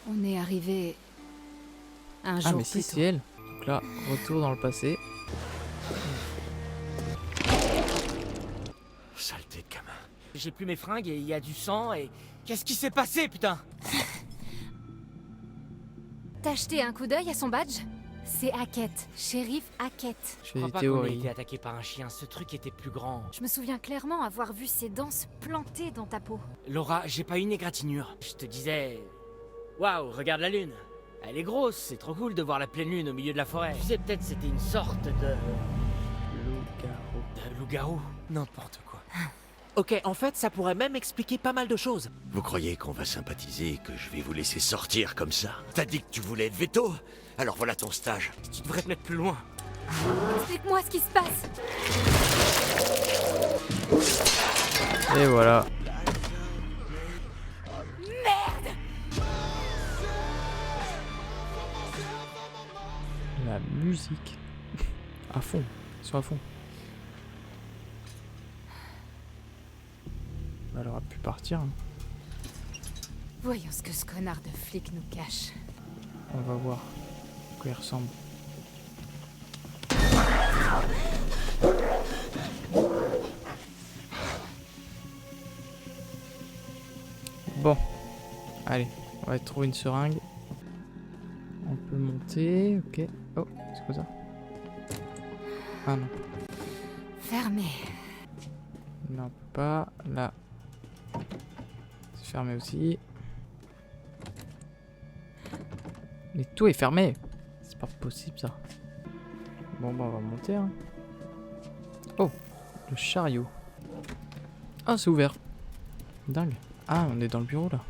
On est arrivé un Ah jour mais si, plus c'est tôt. elle. Donc là, retour dans le passé. Saleté de gamin. J'ai plus mes fringues et il y a du sang et... Qu'est-ce qui s'est passé, putain? T'as jeté un coup d'œil à son badge? C'est Hackett, shérif Hackett. Je Je fais crois des pas qu'on ait théories. été attaqué par un chien, ce truc était plus grand. Je me souviens clairement avoir vu ses dents se planter dans ta peau. Laura, j'ai pas une égratignure. Je te disais... Waouh, regarde la lune. Elle est grosse, c'est trop cool de voir la pleine lune au milieu de la forêt. Tu sais, peut-être c'était une sorte de... Loup-garou. de loup-garou. N'importe quoi. Ok, en fait, ça pourrait même expliquer pas mal de choses. Vous croyez qu'on va sympathiser et que je vais vous laisser sortir comme ça? T'as dit que tu voulais être veto? Alors voilà ton stage. Tu devrais te mettre plus loin. Explique-moi ce qui se passe. Et voilà. La musique. À fond. Ils sont à fond. Elle aurait pu partir. Hein. Voyons ce que ce connard de flic nous cache. On va voir à quoi il ressemble. Bon. Allez, on va trouver une seringue. On peut monter, ok. Oh, c'est quoi ça? Ah non. Fermé. Non, on peut pas. Là. C'est fermé aussi. Mais tout est fermé. C'est pas possible ça. Bon, bah on va monter. Hein. Oh, le chariot. Ah, c'est ouvert. Dingue. Ah, on est dans le bureau là.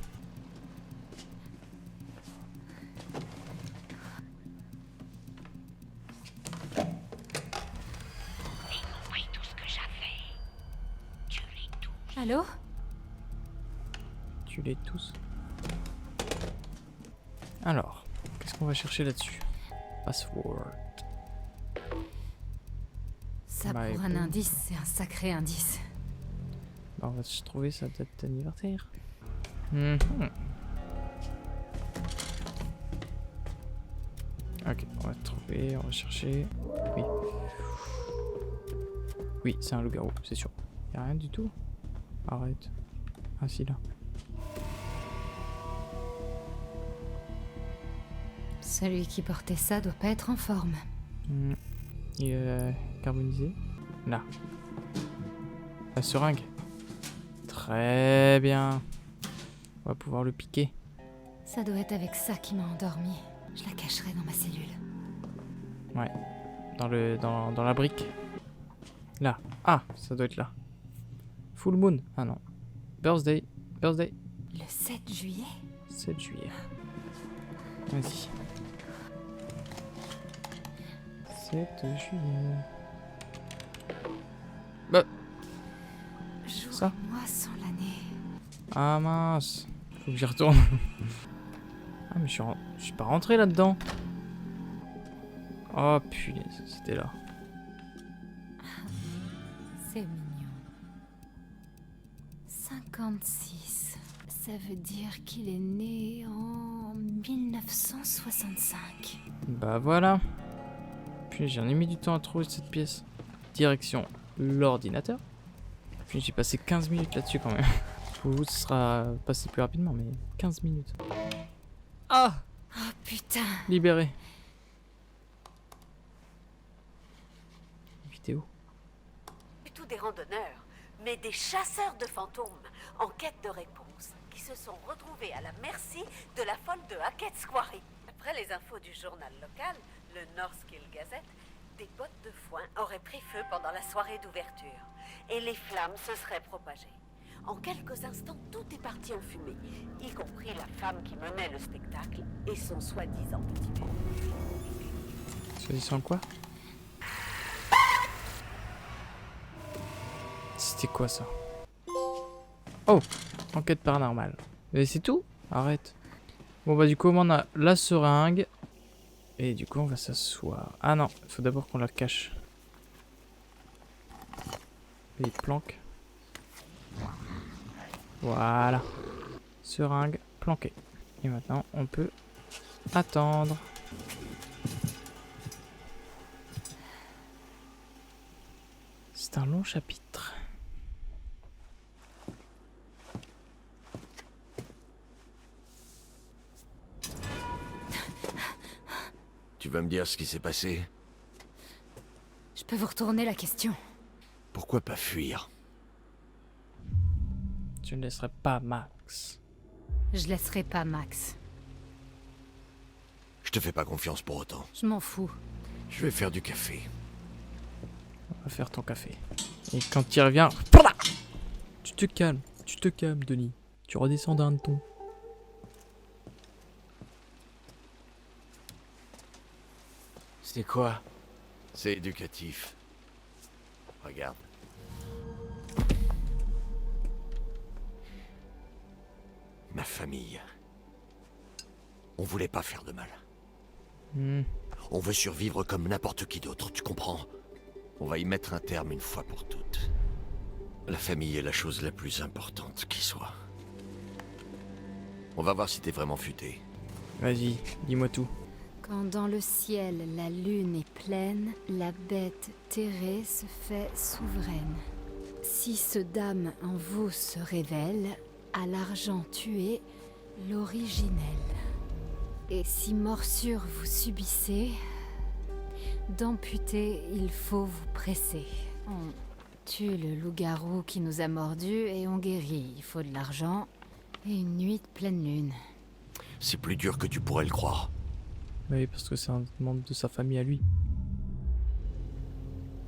Allô? Tu les tous. Alors, qu'est-ce qu'on va chercher là-dessus? Password. Ça Bah, pour un écoute. indice, c'est un sacré indice. Bah, on va se trouver sa date d'anniversaire. Mhm. Ok, on va trouver, on va chercher. Oui. Oui, c'est un loup-garou, c'est sûr. Y'a rien du tout. Arrête. Ah si, là. Celui qui portait ça doit pas être en forme. Hmm. Il est carbonisé. Là. La seringue. Très bien. On va pouvoir le piquer. Ça doit être avec ça qui m'a endormi. Je la cacherai dans ma cellule. Ouais. Dans la brique. Là. Ah, ça doit être là. Full moon. Ah non. Birthday. Birthday. Le 7 juillet? 7 juillet. Vas-y. 7 juillet. Bah. Jour Ça. et mois sans l'année. Ah mince. Faut que j'y retourne. Ah mais je suis pas rentré là-dedans. Oh punaise, c'était là. C'est mignon. 56. Ça veut dire qu'il est né en 1965. Bah voilà. Puis j'en ai mis du temps à trouver cette pièce. Direction l'ordinateur. Puis j'ai passé 15 minutes là-dessus quand même. Pour vous, ce sera passé plus rapidement, mais 15 minutes. Ah! Oh putain! Libéré. Vidéo. Plutôt des randonneurs, mais des chasseurs de fantômes en quête de réponses qui se sont retrouvés à la merci de la folle de Hackett's Quarry. Après les infos du journal local, le Northkill Gazette, des bottes de foin auraient pris feu pendant la soirée d'ouverture et les flammes se seraient propagées. En quelques instants, tout est parti en fumée, y compris la femme qui menait le spectacle et son soi-disant petit père. Choisissant quoi? C'était quoi ça? Oh! Enquête paranormale. Mais c'est tout? Arrête. Bon bah du coup on a la seringue. Et du coup on va s'asseoir. Ah non, il faut d'abord qu'on la cache. Les planques. Voilà. Seringue planquée. Et Et maintenant, on peut attendre. C'est un long chapitre. Tu vas me dire ce qui s'est passé? Je peux vous retourner la question. Pourquoi pas fuir? Je ne laisserai pas Max. Je laisserai pas Max. Je te fais pas confiance pour autant. Je m'en fous. Je vais faire du café. On va faire ton café. Et quand il revient... Tu te calmes, Denis. Tu redescends d'un ton. C'est quoi? C'est éducatif. Regarde. Ma famille. On voulait pas faire de mal. On veut survivre comme n'importe qui d'autre, tu comprends? On va y mettre un terme une fois pour toutes. La famille est la chose la plus importante qui soit. On va voir si t'es vraiment futé. Vas-y, dis-moi tout. Quand dans le ciel la lune est pleine, la bête terrée se fait souveraine. Si ce dame en vous se révèle, à l'argent tué, l'originel. Et si morsure vous subissez, d'amputer, il faut vous presser. On tue le loup-garou qui nous a mordus et on guérit. Il faut de l'argent et une nuit de pleine lune. C'est plus dur que tu pourrais le croire. Oui, parce que c'est un membre de sa famille à lui.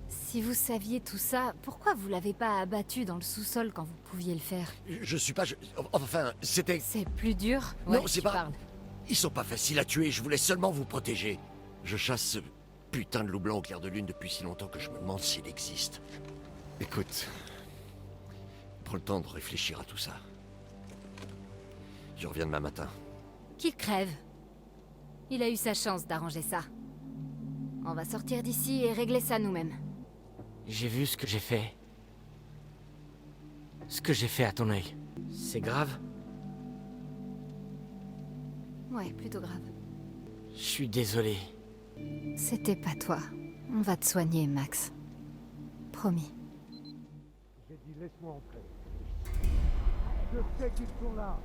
Si vous saviez tout ça, pourquoi vous l'avez pas abattu dans le sous-sol quand vous pouviez le faire? Je suis pas... Enfin, c'était... C'est plus dur? Non, Ouais, c'est tu pas... parles. Ils sont pas faciles à tuer, je voulais seulement vous protéger. Je chasse ce putain de loup blanc au clair de lune depuis si longtemps que je me demande s'il existe. Écoute... Prends le temps de réfléchir à tout ça. Je reviens demain matin. Qu'il crève. Il a eu sa chance d'arranger ça. On va sortir d'ici et régler ça nous-mêmes. J'ai vu ce que j'ai fait. Ce que j'ai fait à ton œil. C'est grave? Ouais, plutôt grave. Je suis désolé. C'était pas toi. On va te soigner, Max. Promis. J'ai dit laisse-moi entrer. Je sais qu'ils sont là.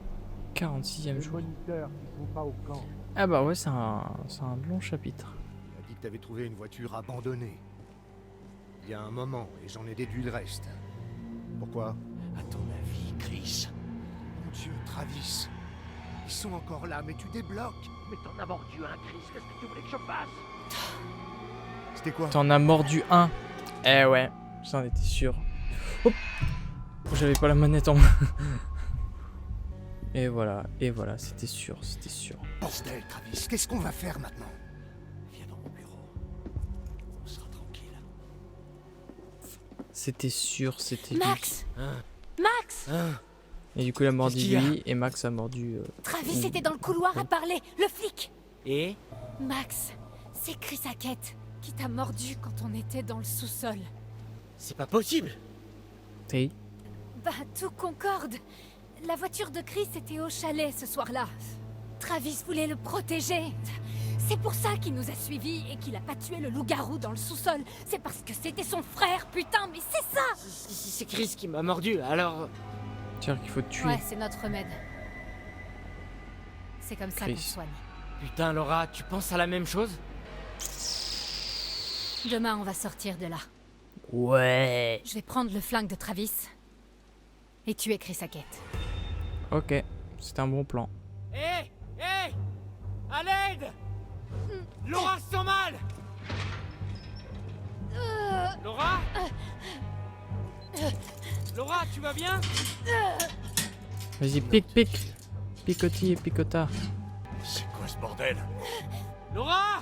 46e Les jour. moniteurs qui sont pas au camp. Ah bah ouais, c'est un long chapitre. Il a dit que t'avais trouvé une voiture abandonnée. Il y a un moment, et j'en ai déduit le reste. Pourquoi? À ton avis, Chris? Mon Dieu, Travis. Ils sont encore là, mais tu débloques. Mais t'en as mordu un, Chris, qu'est-ce que tu voulais que je fasse? C'était quoi? T'en as mordu un. Eh ouais, j'en étais sûr. Hop. J'avais pas la manette en main. Et voilà, c'était sûr, c'était sûr. Bordel, Travis, qu'est-ce qu'on va faire maintenant? Viens dans mon bureau. On sera tranquille. C'était sûr, c'était lui. Max! Hein? Max! Hein? Et du coup, il a mordu Qu'est-ce qu'il y a lui et Max a mordu. Travis était dans le couloir à parler, le flic! Et? Max, c'est Chris Hackett qui t'a mordu quand on était dans le sous-sol. C'est pas possible! Hey. Bah, tout concorde. La voiture de Chris était au chalet ce soir-là. Travis voulait le protéger. C'est pour ça qu'il nous a suivis et qu'il a pas tué le loup-garou dans le sous-sol. C'est parce que c'était son frère, putain, mais c'est ça! C'est Chris qui m'a mordu, alors... C'est-à-dire qu'il faut te tuer. Ouais, c'est notre remède. C'est comme ça qu'on Chris. se soigne. Putain, Laura, tu penses à la même chose? Demain, on va sortir de là. Ouais. Je vais prendre le flingue de Travis et tuer Chris Hackett. Ok, c'est un bon plan. Hé! Hé! À l'aide! Laura se sent mal! Laura? Laura, tu vas bien? Vas-y, pique, pique. Picotis et picota. C'est quoi ce bordel? Laura!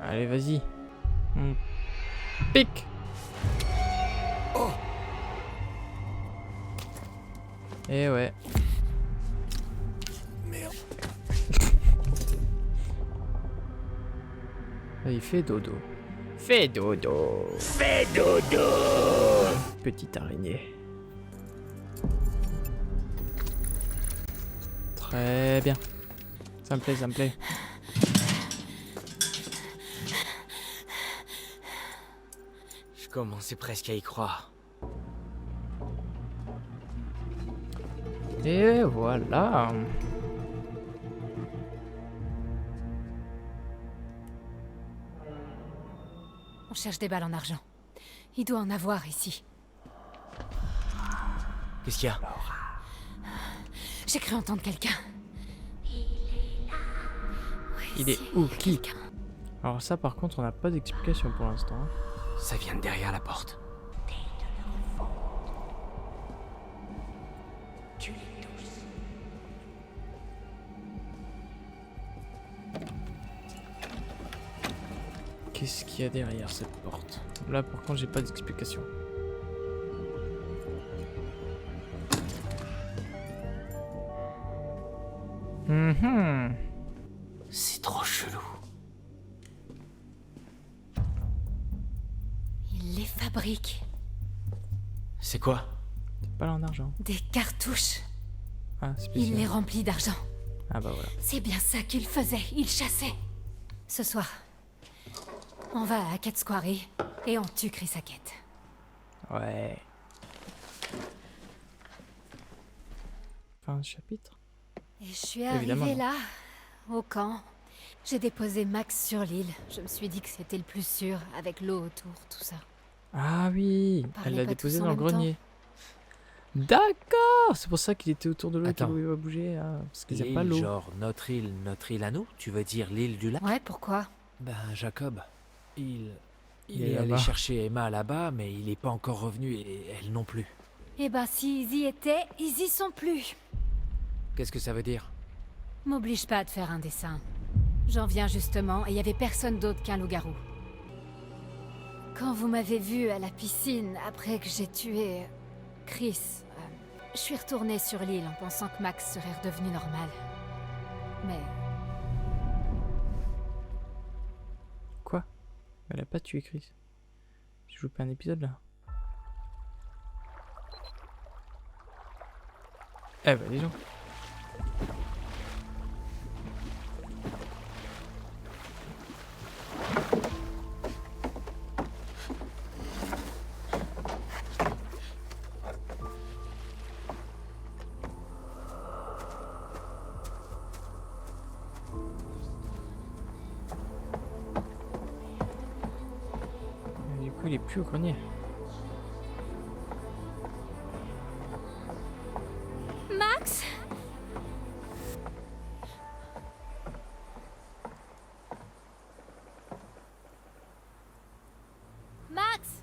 Allez, vas-y. Pique. Oh! Eh ouais. Merde. Vas-y, fais dodo. Fais dodo. Fais dodo! Petite araignée. Très bien. Ça me plaît, ça me plaît. Je commençais presque à y croire. Et voilà. On cherche des balles en argent. Il doit en avoir ici. Qu'est-ce qu'il y a? J'ai cru entendre quelqu'un. Il est où? Qui? Alors ça par contre on n'a pas d'explication pour l'instant. Hein. Ça vient de derrière la porte. Qu'est-ce qu'il y a derrière cette porte? Là par contre j'ai pas d'explication. C'est trop chelou. Il les fabrique. C'est quoi? Pas là en argent. Des cartouches. Ah, Il spécial. les remplit d'argent. Ah bah voilà. C'est bien ça qu'il faisait. Il chassait. Ce soir, on va à Hackett Quarry et on tue Chris Hackett. Ouais. Fin de chapitre. Et je suis Évidemment, arrivée non. là, au camp. J'ai déposé Max sur l'île. Je me suis dit que c'était le plus sûr, avec l'eau autour, tout ça. Ah oui, Parlez elle l'a pas déposé tous en dans le même temps. grenier. D'accord, c'est pour ça qu'il était autour de l'eau et qu'il Attends. pouvait pas bouger. Ah, parce qu'ils aiment L'île, pas l'eau. genre notre île à nous? Tu veux dire l'île du lac? Ouais, pourquoi? Ben, Jacob, il Il est est allé là-bas. chercher Emma là-bas, mais il est pas encore revenu et elle non plus. Eh ben, s'ils y étaient, ils y sont plus. Qu'est-ce que ça veut dire? M'oblige pas à te faire un dessin. J'en viens justement, et il y avait personne d'autre qu'un loup-garou. Quand vous m'avez vu à la piscine, après que j'ai tué Chris, je suis retournée sur l'île en pensant que Max serait redevenu normal. Mais Quoi? Elle a pas tué Chris. Je joue pas un épisode là. Eh bah dis donc. Et du coup il est plus au grenier. Max? Max?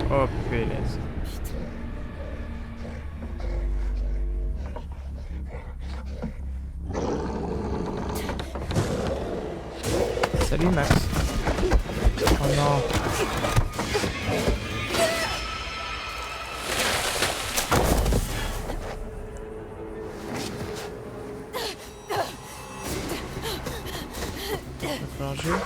Oh pélaise. Salut Max. Oh non. Va falloir jouer.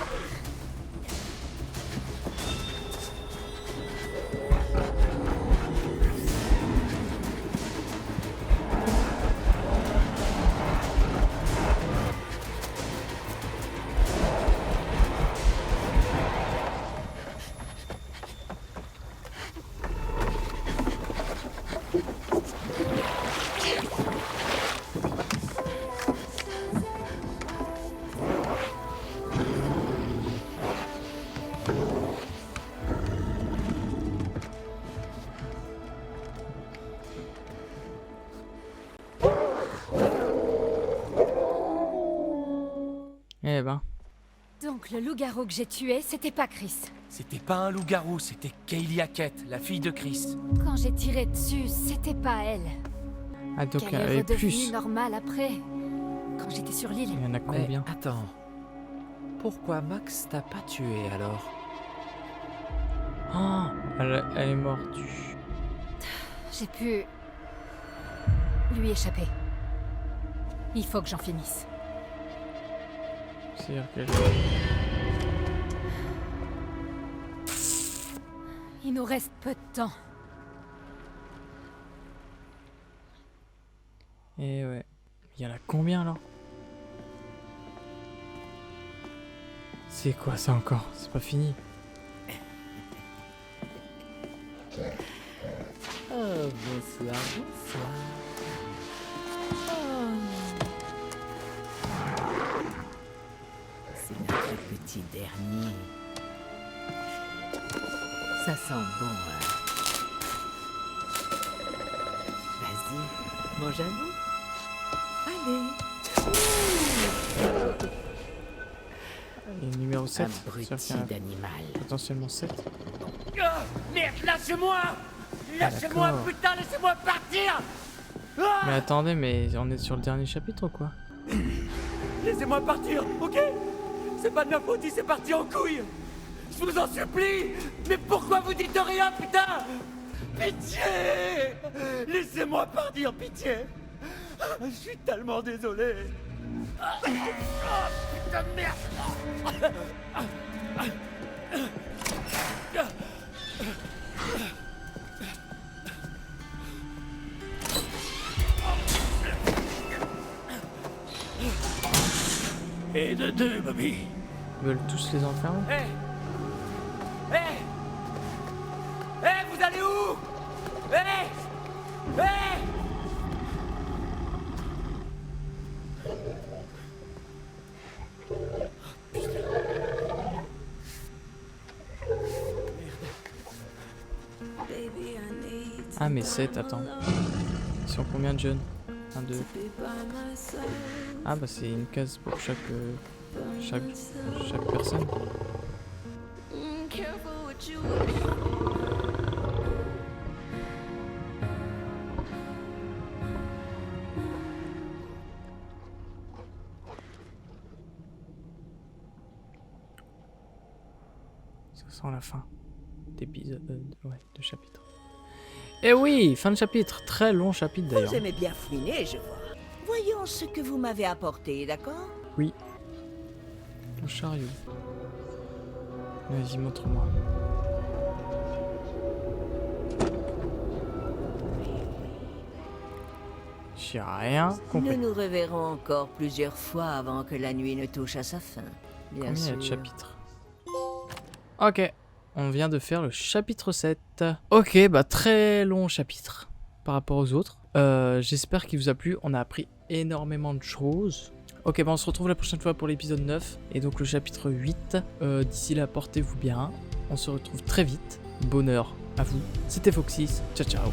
Eh ben. Donc le loup-garou que j'ai tué, c'était pas Chris. C'était pas un loup-garou, c'était Kaylee Hackett, la fille de Chris. Quand j'ai tiré dessus, c'était pas elle. Ah donc Qu'elle elle est est redevenue plus. normale après. Quand j'étais sur l'île. Il y en a Mais combien? attends. Pourquoi Max t'a pas tué alors? Oh, elle est mordue. J'ai pu lui échapper. Il faut que j'en finisse. C'est-à-dire qu'elle... Il nous reste peu de temps. Et ouais. Il y en a combien alors? C'est quoi ça encore? C'est pas fini. Oh, bonsoir, bonsoir. C'est notre petit dernier. Ça sent bon, hein. Vas-y, mange un bout. Allez. Et numéro 7. Abruti d'animal. Potentiellement 7. Oh, merde, lâchez-moi! Lâchez-moi, d'accord. putain, laissez-moi partir! Mais attendez, mais on est sur le dernier chapitre ou quoi? Laissez-moi partir, ok? C'est pas de ma faute, il s'est parti en couille. Je vous en supplie. Mais pourquoi vous dites rien, putain? Pitié! Laissez-moi partir, pitié! Je suis tellement désolé. Putain de merde! Et de deux, Bobby. Ils veulent tous les enfermer? Hé! Hé! Hé, vous allez où? Hé! Hé! Ah mais 7, attends. Ils sont combien de jeunes? 1, 2. Ah bah c'est une case pour chaque personne. Ça sent la fin d'épisode, de chapitre. Et oui, fin de chapitre, très long chapitre d'ailleurs. Vous aimez bien fouiner, je vois. Voyons ce que vous m'avez apporté, d'accord? Oui. Le chariot. Vas-y, montre-moi. J'ai rien compris. Nous nous reverrons encore plusieurs fois avant que la nuit ne touche à sa fin. Bien Combien il y a sûr. de chapitres? Ok, on vient de faire le chapitre 7. Ok, bah très long chapitre par rapport aux autres. J'espère qu'il vous a plu, on a appris énormément de choses. Ok, bah on se retrouve la prochaine fois pour l'épisode 9 et donc le chapitre 8. D'ici là, portez-vous bien, on se retrouve très vite. Bonheur à vous, c'était Foxys, ciao ciao.